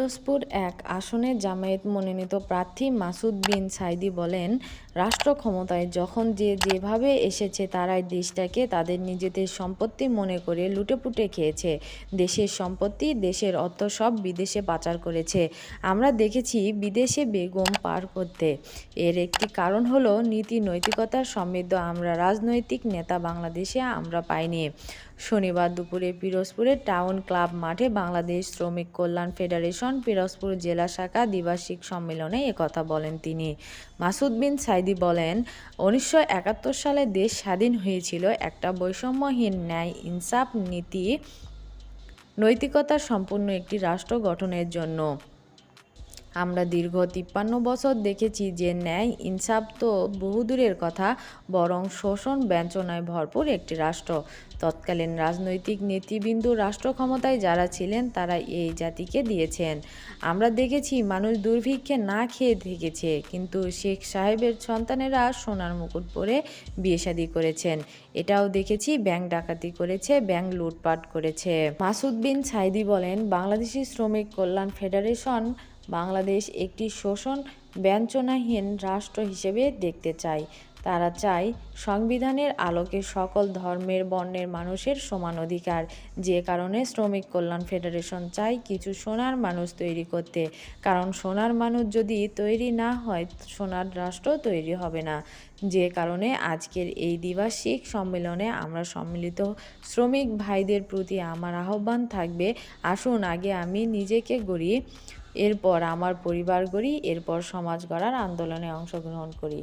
পিরোজপুর এক আসনে জামায়াত মনোনীত প্রার্থী মাসুদ বিন সাঈদী বলেন, রাষ্ট্র ক্ষমতায় যখন যেভাবে এসেছে তারাই দেশটাকে তাদের নিজেদের সম্পত্তি মনে করে লুটেপুটে খেয়েছে। দেশের সম্পত্তি, দেশের অর্থ সব বিদেশে পাচার করেছে। আমরা দেখেছি বিদেশে বেগম পার করতে। এর একটি কারণ হলো নীতি নৈতিকতার সমৃদ্ধ আমরা রাজনৈতিক নেতা বাংলাদেশে আমরা পাইনি। শনিবার দুপুরে পিরোজপুরের টাউন ক্লাব মাঠে বাংলাদেশ শ্রমিক কল্যাণ ফেডারেশন পিরোজপুর জেলা শাখা দ্বিবার্ষিক সম্মেলনে একথা বলেন তিনি। মাসুদ বিন সাঈদী বলেন, ১৯৭১ সালে দেশ স্বাধীন হয়েছিল একটা বৈষম্যহীন ন্যায় ইনসাফ নীতি নৈতিকতা সম্পন্ন একটি রাষ্ট্র গঠনের জন্য। আমরা দীর্ঘ ৫৩ বছর দেখেছি যে ন্যায় ইনসাফ তো বহুদূরের কথা, বরং শোষণ বঞ্চনায় ভরপুর একটি রাষ্ট্র। তৎকালীন রাজনৈতিক নেতৃবৃন্দ রাষ্ট্র ক্ষমতায় যারা ছিলেন তারা এই জাতিকে দিয়েছেন। আমরা দেখেছি মানুষ দুর্ভিক্ষে না খেয়ে থেকেছে, কিন্তু শেখ সাহেবের সন্তানেরা সোনার মুকুট পরে বিয়ে শাদী করেছেন। এটাও দেখেছি ব্যাংক ডাকাতি করেছে, ব্যাংক লুটপাট করেছে। মাসুদ বিন সাঈদী বলেন, বাংলাদেশি শ্রমিক কল্যাণ ফেডারেশন বাংলাদেশ একটি শোষণ বঞ্চনাহীন রাষ্ট্র হিসেবে দেখতে চায়। তারা চায় সংবিধানের আলোকে সকল ধর্মের বর্ণের মানুষের সমান অধিকার। যে কারণে শ্রমিক কল্যাণ ফেডারেশন চায় কিছু সোনার মানুষ তৈরি করতে, কারণ সোনার মানুষ যদি তৈরি না হয় সোনার রাষ্ট্র তৈরি হবে না। যে কারণে আজকের এই দ্বিবার্ষিক সম্মেলনে আমরা সম্মিলিত শ্রমিক ভাইদের প্রতি আমার আহ্বান থাকবে, আসুন আগে আমি নিজেকে গড়ি, এরপর আমার পরিবার গড়ি, এরপর সমাজ গড়ার আন্দোলনে অংশগ্রহণ করি।